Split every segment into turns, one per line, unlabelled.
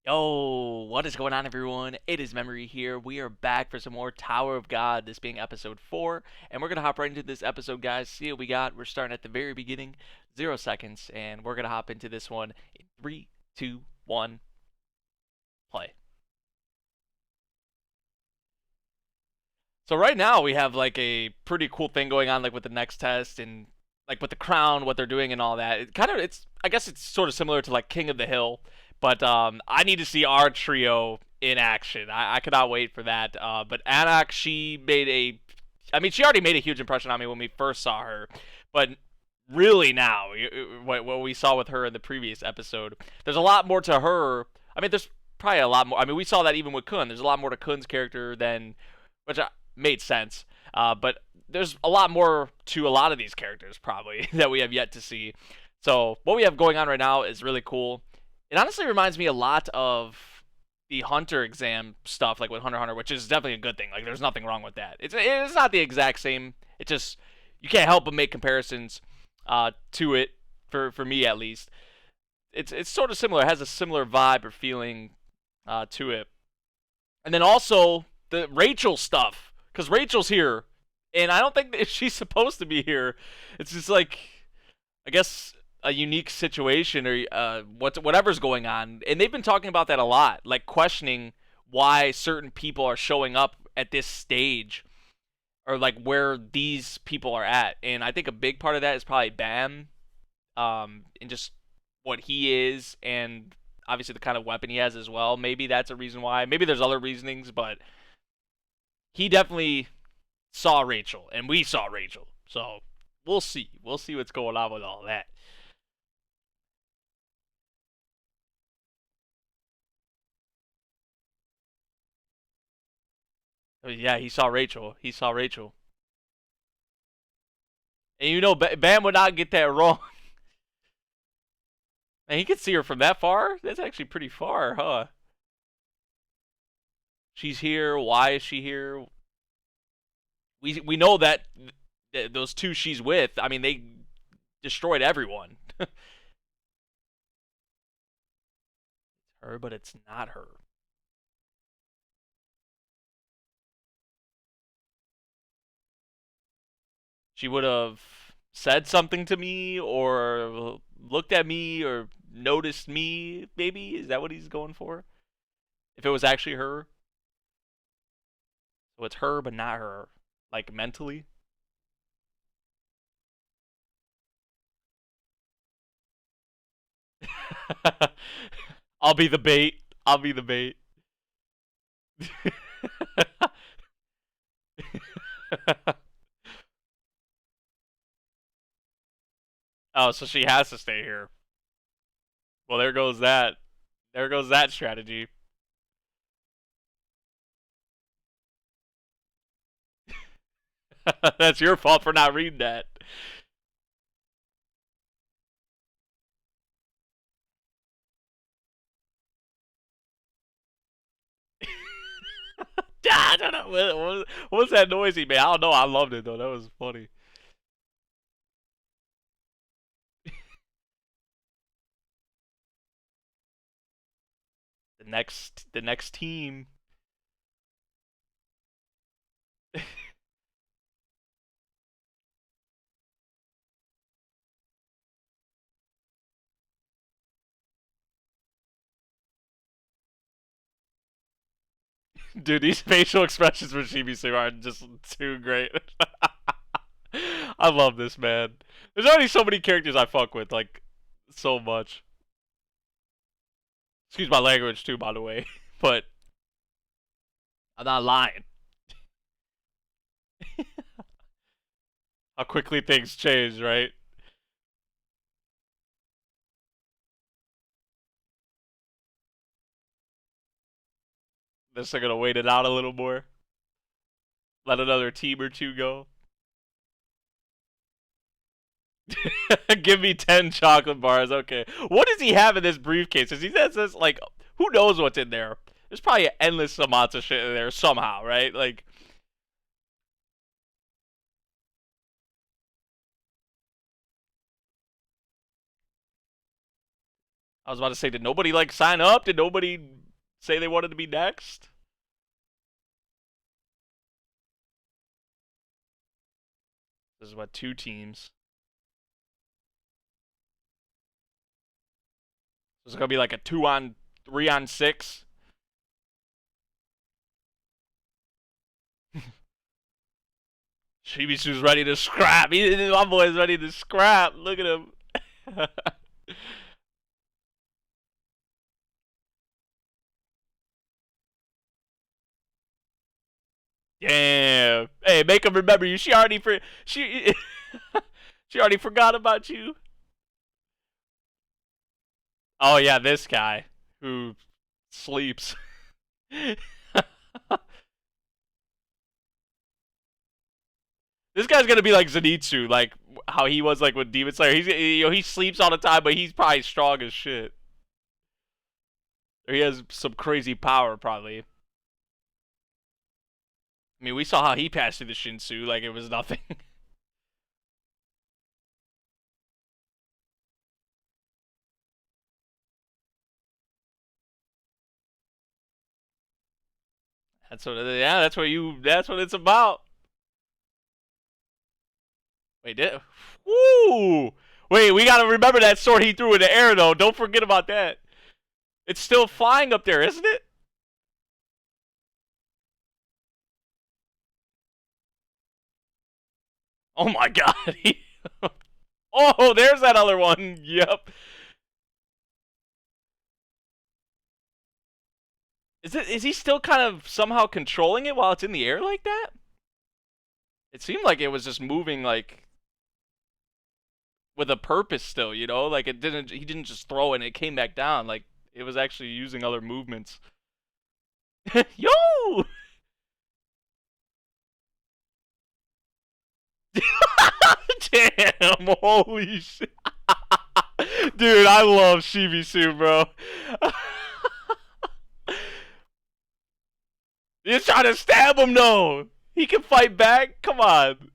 Yo, what is going on, everyone? It is Memory here. We are back for some more Tower of God, this being episode 4. And we're going to hop right into this episode, guys. See what we got. We're starting at the very beginning, 0 seconds. And we're going to hop into this one in 3, 2, 1, play. So right now we have like a pretty cool thing going on, like with the next test and like with the crown, what they're doing and all that. I guess it's sort of similar to like King of the Hill, but I need to see our trio in action. I cannot wait for that. But Anak, she already made a huge impression on me when we first saw her, but really now, what we saw with her in the previous episode, there's a lot more to her. I mean, there's probably a lot more. I mean, we saw that even with Kun. There's a lot more to Kun's character than which made sense. But there's a lot more to a lot of these characters probably that we have yet to see. So what we have going on right now is really cool. It honestly reminds me a lot of the Hunter exam stuff, like with Hunter x Hunter, which is definitely a good thing. Like there's nothing wrong with that. It's not the exact same. It just you can't help but make comparisons to it for me at least. It's sort of similar. It has a similar vibe or feeling to it. And then also the Rachel stuff, because Rachel's here, and I don't think that she's supposed to be here. It's just like, I guess, a unique situation or whatever's going on, and they've been talking about that a lot, like questioning why certain people are showing up at this stage, or like where these people are at. And I think a big part of that is probably Bam, and just what he is, and obviously the kind of weapon he has as well. Maybe that's a reason why. Maybe there's other reasonings, but he definitely saw Rachel, and we saw Rachel. So we'll see. We'll see what's going on with all that. Yeah, he saw Rachel. He saw Rachel. And you know, Bam would not get that wrong. And he could see her from that far? That's actually pretty far, huh? She's here. Why is she here? We know that those two she's with, I mean, they destroyed everyone. Her, but it's not her. She would have said something to me or looked at me or noticed me, maybe? Is that what he's going for? If it was actually her? So it's her, but not her. Like, mentally? I'll be the bait. I'll be the bait. Oh, so she has to stay here. Well, there goes that. There goes that strategy. That's your fault for not reading that. I don't know. What was that noisy, man? I don't know. I loved it, though. That was funny. The next team. Dude, these facial expressions from Shibisu are just too great. I love this, man. There's already so many characters I fuck with, like, so much. Excuse my language, too, by the way. But I'm not lying. How quickly things change, right? They're still gonna wait it out a little more. Let another team or two go. Give me 10 chocolate bars. Okay. What does he have in this briefcase? Because he says this, like, who knows what's in there? There's probably endless amounts of shit in there somehow, right? Like, I was about to say, did nobody, like, sign up? Did nobody say they wanted to be next. This is what, two teams. This is gonna be like a 3-on-6. Shibisu's ready to scrap. My boy's ready to scrap. Look at him. Damn. Hey, make him remember you. She she already forgot about you. Oh yeah, this guy who sleeps. This guy's gonna be like Zenitsu, like how he was like with Demon Slayer. He sleeps all the time, but he's probably strong as shit. Or he has some crazy power, probably. I mean, we saw how he passed through the Shinsu like it was nothing. That's what it's about. Wait, woo! Wait, we gotta remember that sword he threw in the air though. Don't forget about that. It's still flying up there, isn't it? Oh my god. Oh, there's that other one. Yep. Is he still kind of somehow controlling it while it's in the air like that? It seemed like it was just moving like with a purpose still, you know? Like he didn't just throw it and it came back down. Like it was actually using other movements. Yo! Damn, holy shit. Dude, I love Shibisu, bro. He's trying to stab him though. He can fight back. Come on.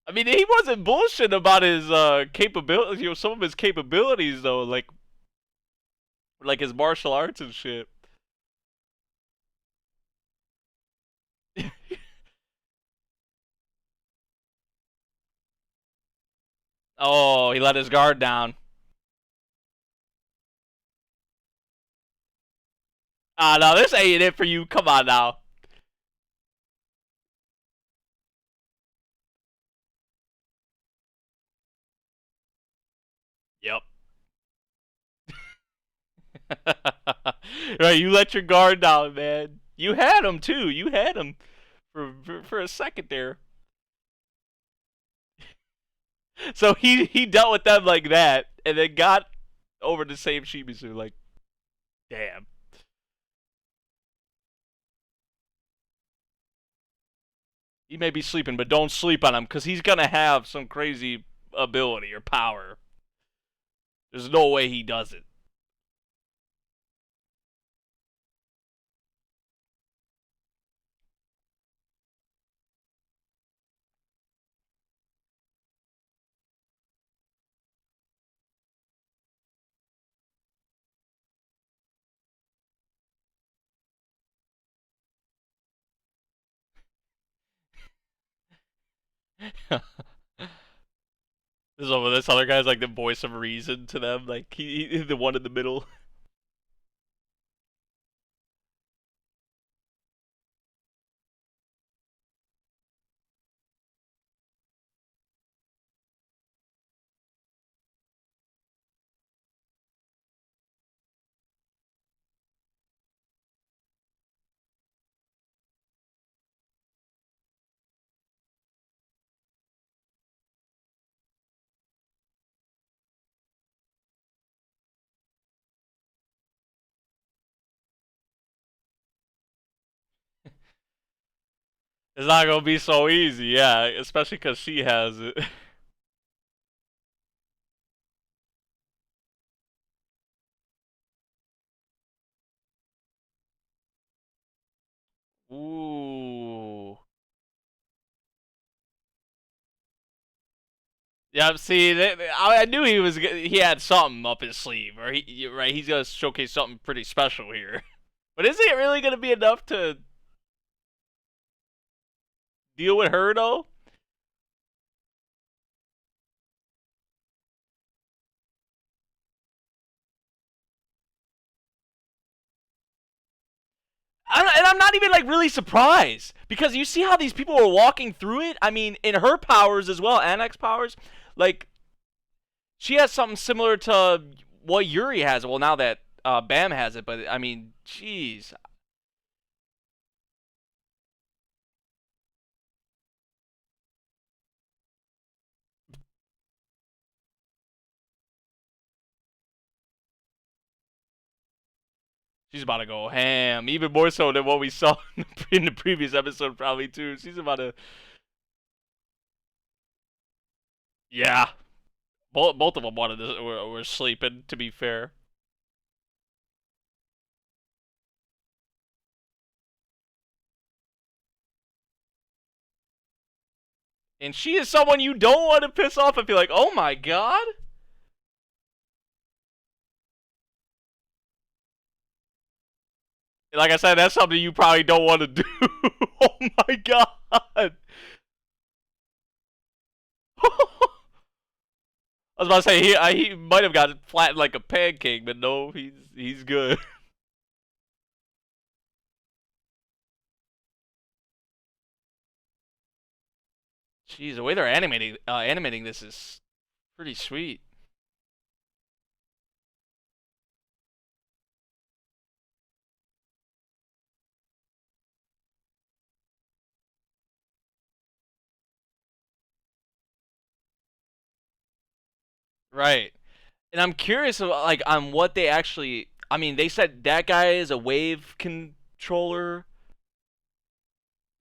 I mean, he wasn't bullshit about his capabilities. You know, some of his capabilities though, like his martial arts and shit. Oh, he let his guard down. Ah, no, this ain't it for you. Come on now. Yep. Right, you let your guard down, man. You had him too. You had him for a second there. So he dealt with them like that, and then got over to save Shimizu. Like, damn. He may be sleeping, but don't sleep on him because he's gonna have some crazy ability or power. There's no way he does it. This other guy's like the voice of reason to them, like he the one in the middle. It's not gonna be so easy, yeah, especially because she has it. Ooh. Yeah, see, I knew he had something up his sleeve, or right, he's gonna showcase something pretty special here. But is it really gonna be enough to deal with her though? And I'm not even like really surprised because you see how these people are walking through it. I mean, in her powers as well, Annex powers, like she has something similar to what Yuri has. Well, now that Bam has it, but I mean, jeez, she's about to go ham, even more so than what we saw in the previous episode, probably too. She's about to, yeah. Both of them wanted to, were sleeping. To be fair, and she is someone you don't want to piss off and be like, oh my god. Like I said, that's something you probably don't want to do. Oh my god. I was about to say he might have got flattened like a pancake, but no, he's good. Jeez, the way they're animating this is pretty sweet. Right. And I'm curious about, like, on what they actually. I mean, they said that guy is a wave controller,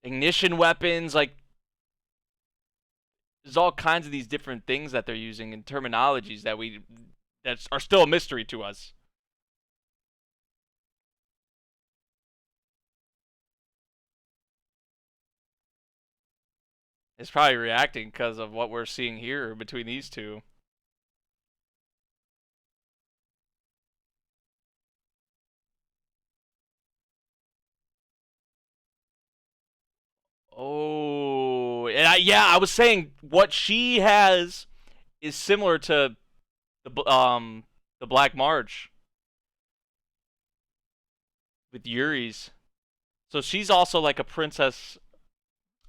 ignition weapons. Like, there's all kinds of these different things that they're using and terminologies that are still a mystery to us. It's probably reacting because of what we're seeing here between these two. Oh, and yeah, I was saying what she has is similar to the Black March with Yuri's. So she's also like a princess,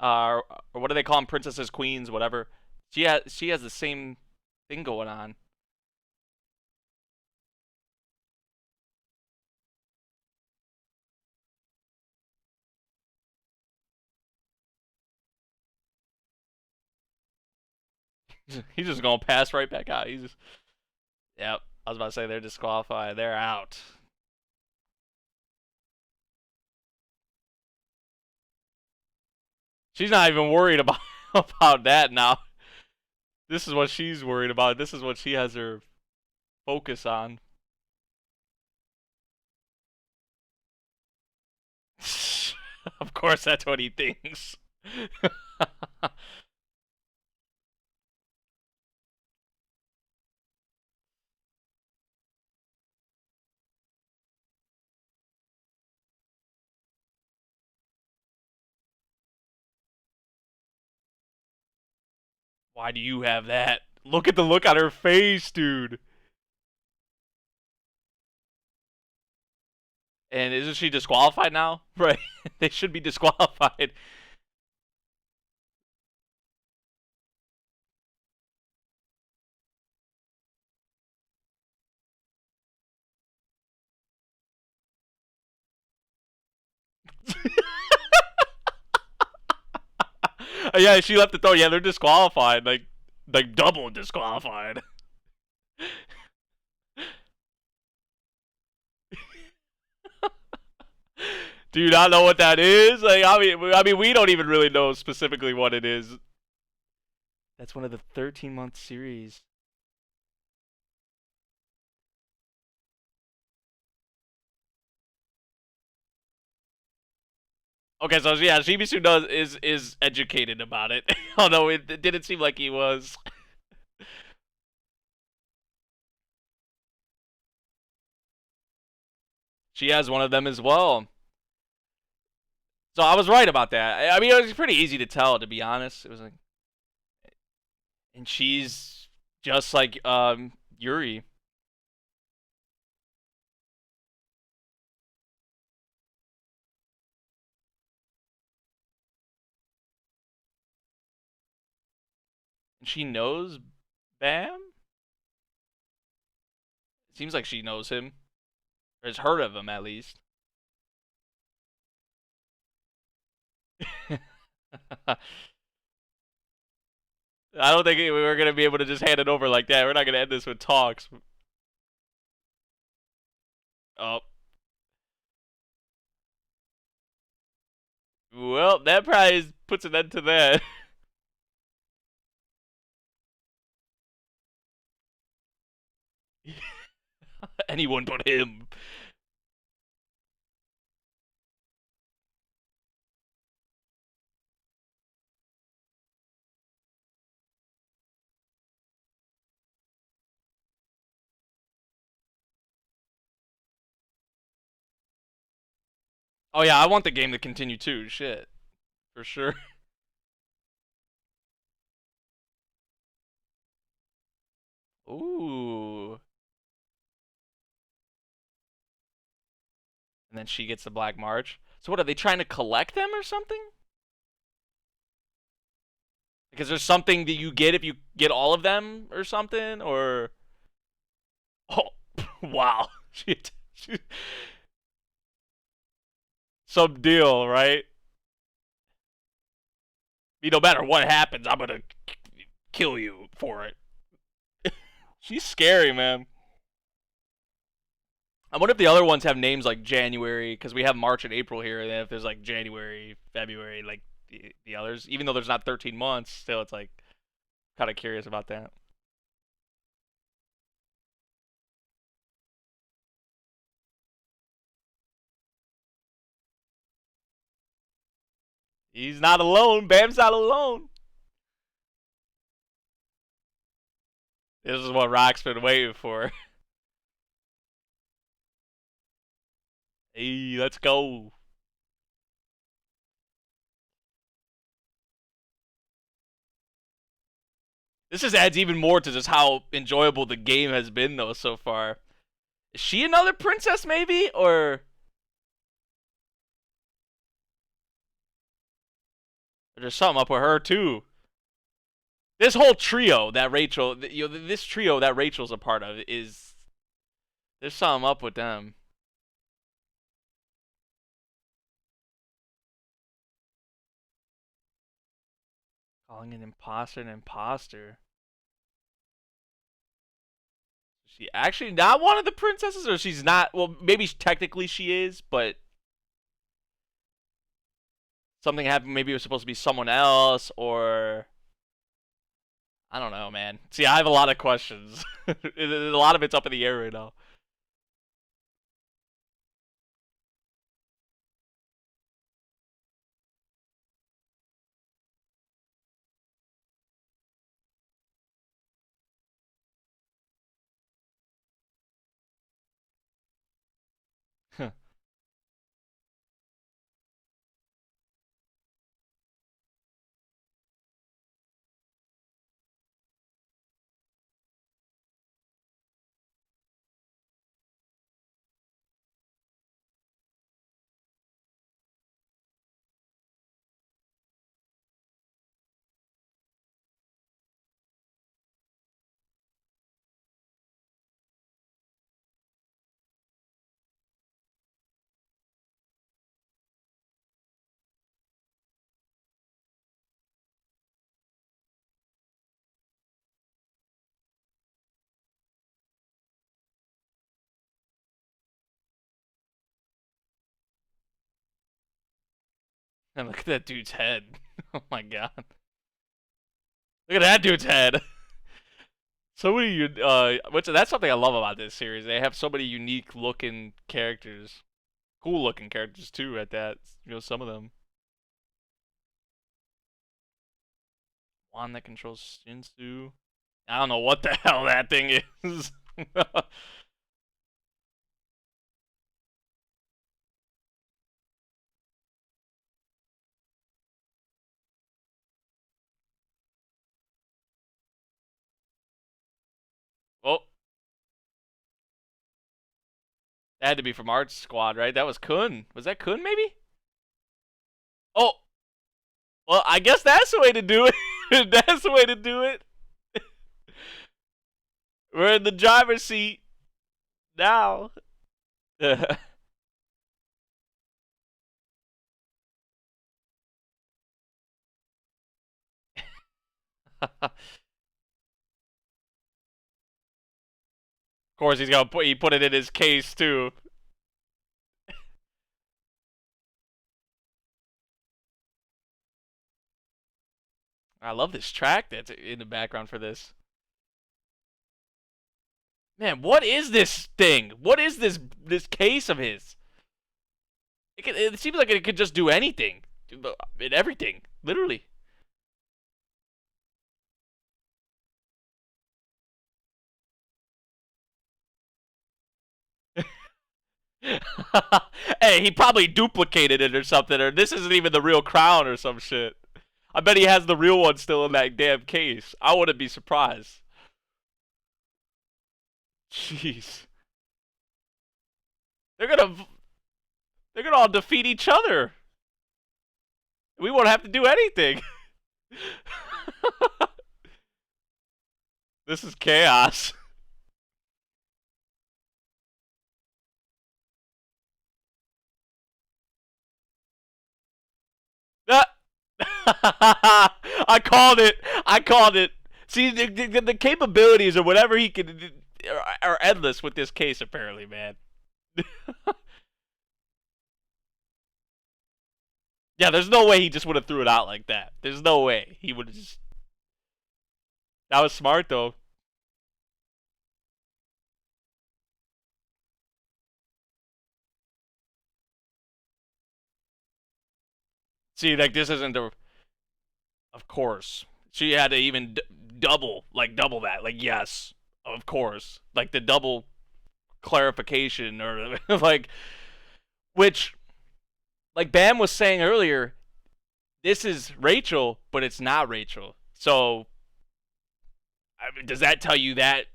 or what do they call them? Princesses, queens, whatever. She has the same thing going on. He's just gonna pass right back out. He's just, yep. I was about to say they're disqualified. They're out. She's not even worried about about that now. This is what she's worried about. This is what she has her focus on. Of course, that's what he thinks. Why do you have that? Look at the look on her face, dude. And isn't she disqualified now? Right. They should be disqualified. Yeah, she left the throw. Yeah, they're disqualified. Like double disqualified. Do you not know what that is? Like, I mean, we don't even really know specifically what it is. That's one of the 13-month series. Okay, so yeah, Shimizu is educated about it, although it didn't seem like he was. She has one of them as well. So I was right about that. I mean, it was pretty easy to tell, to be honest. It was like, and she's just like Yuri. And she knows Bam. It seems like she knows him, or has heard of him at least. I don't think we were gonna be able to just hand it over like that. We're not gonna end this with talks. Oh, well, that probably puts an end to that. Anyone but him. Oh yeah, I want the game to continue too. Shit, for sure. Ooh. And then she gets the Black March. So what are they trying to collect them or something? Because there's something that you get if you get all of them or something, or oh, wow, she some deal, right? No matter what happens, I'm gonna kill you for it. She's scary, man. I wonder if the other ones have names like January, because we have March and April here, and then if there's like January, February, like the others, even though there's not 13 months, still it's like kind of curious about that. He's not alone. Bam's not alone. This is what Rock's been waiting for. Hey, let's go. This just adds even more to just how enjoyable the game has been, though, so far. Is she another princess, maybe? Or there's something up with her, too. This whole trio that Rachel, this trio that Rachel's a part of is. There's something up with them. Calling an imposter an imposter. Is she actually not one of the princesses, or she's not? Well, maybe technically she is, but something happened. Maybe it was supposed to be someone else, or I don't know, man. See, I have a lot of questions. A lot of it's up in the air right now. And look at that dude's head. Oh my god. Look at that dude's head. So many, which that's something I love about this series. They have so many unique looking characters, cool looking characters too. At that, some of them. One that controls Shinsu. I don't know what the hell that thing is. That had to be from Arch Squad, right? That was Kun. Was that Kun, maybe? Oh, well, I guess that's the way to do it. That's the way to do it. We're in the driver's seat now. Of course, he put it in his case too. I love this track that's in the background for this. Man, what is this thing? What is this case of his? It seems like it could just do anything, in everything, literally. Hey, he probably duplicated it or something, or this isn't even the real crown or some shit. I bet he has the real one still in that damn case. I wouldn't be surprised. Jeez. They're gonna they're gonna all defeat each other. We won't have to do anything. This is chaos. I called it. I called it. See, the capabilities or whatever he can are endless with this case, apparently, man. Yeah, there's no way he just would have threw it out like that. There's no way he would have just. That was smart though. See, like this isn't the. Of course, she had to even double that. Like yes, of course, like the double clarification or like which like Bam was saying earlier, this is Rachel, but it's not Rachel. So, I mean, does that tell you that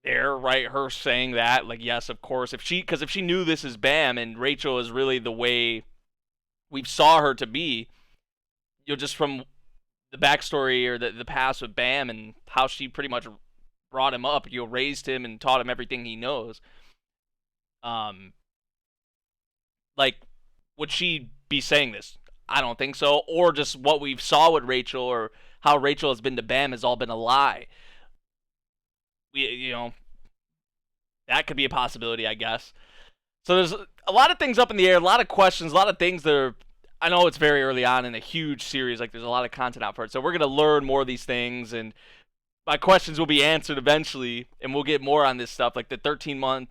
there, right? Her saying that, like, yes, of course. Because if she knew this is Bam and Rachel is really the way we saw her to be, just from the backstory or the past with Bam and how she pretty much brought him up, raised him and taught him everything he knows. Um, like, would she be saying this? I don't think so. Or just what we saw with Rachel or how Rachel has been to Bam has all been a lie. We, that could be a possibility, I guess. So there's a lot of things up in the air, a lot of questions, a lot of things that are. I know it's very early on in a huge series, like there's a lot of content out for it. So we're gonna learn more of these things, and my questions will be answered eventually, and we'll get more on this stuff, like the 13-month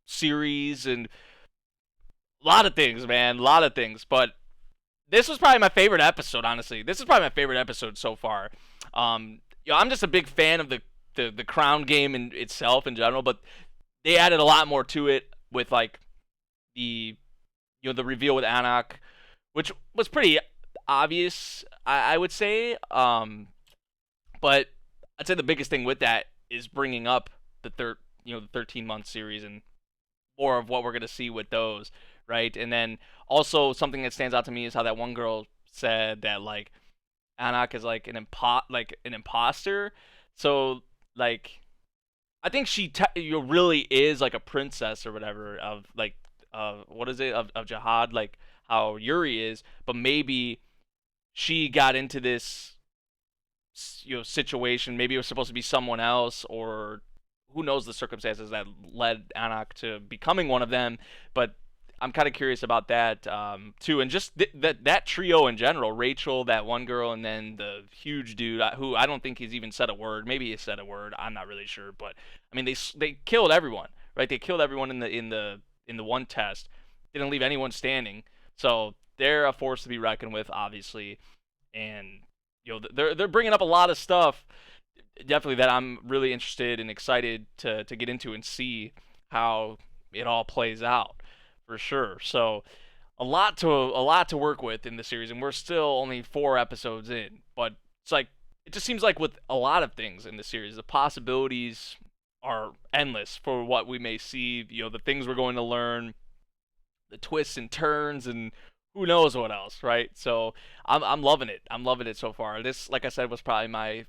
series and a lot of things, man, a lot of things. But this was probably my favorite episode, honestly. This is probably my favorite episode so far. I'm just a big fan of the crown game in itself in general, but they added a lot more to it with like the the reveal with Anak, which was pretty obvious, I would say. But I'd say the biggest thing with that is bringing up the 13-month series and more of what we're gonna see with those, right? And then also something that stands out to me is how that one girl said that like Anak is like an imposter. So like I think she really is like a princess or whatever of like what is it of Jihad, like how Yuri is, but maybe she got into this situation. Maybe it was supposed to be someone else, or who knows the circumstances that led Anak to becoming one of them. But I'm kind of curious about that too, and just that trio in general: Rachel, that one girl, and then the huge dude who I don't think he's even said a word. Maybe he said a word. I'm not really sure, but I mean they killed everyone, right? They killed everyone in the one test. Didn't leave anyone standing. So they're a force to be reckoned with, obviously, and they're bringing up a lot of stuff. Definitely that I'm really interested and excited to get into and see how it all plays out for sure. So a lot to work with in the series, and we're still only 4 episodes in. But it's like it just seems like with a lot of things in the series, the possibilities are endless for what we may see. You know, the things we're going to learn, the twists and turns, and who knows what else, right? So I'm loving it. I'm loving it so far. This, like I said, was probably my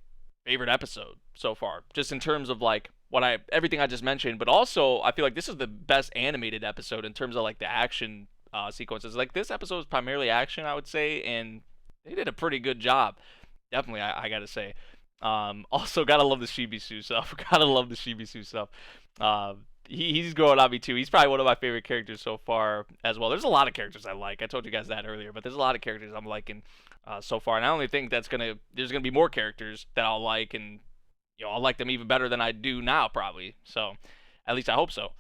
favorite episode so far, just in terms of like what I everything I just mentioned. But also, I feel like this is the best animated episode in terms of like the action sequences. Like this episode is primarily action, I would say, and they did a pretty good job. Definitely, I gotta say. Also, gotta love the Shibisu stuff. Gotta love the Shibisu stuff. He's growing on me too. He's probably one of my favorite characters so far as well. There's a lot of characters I like. I told you guys that earlier, but there's a lot of characters I'm liking so far. And I only think there's gonna be more characters that I'll like, and I'll like them even better than I do now probably. So at least I hope so.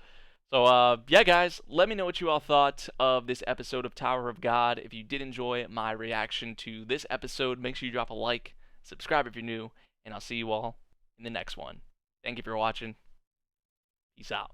So yeah, guys, let me know what you all thought of this episode of Tower of God. If you did enjoy my reaction to this episode, make sure you drop a like, subscribe if you're new, and I'll see you all in the next one. Thank you for watching. Peace out.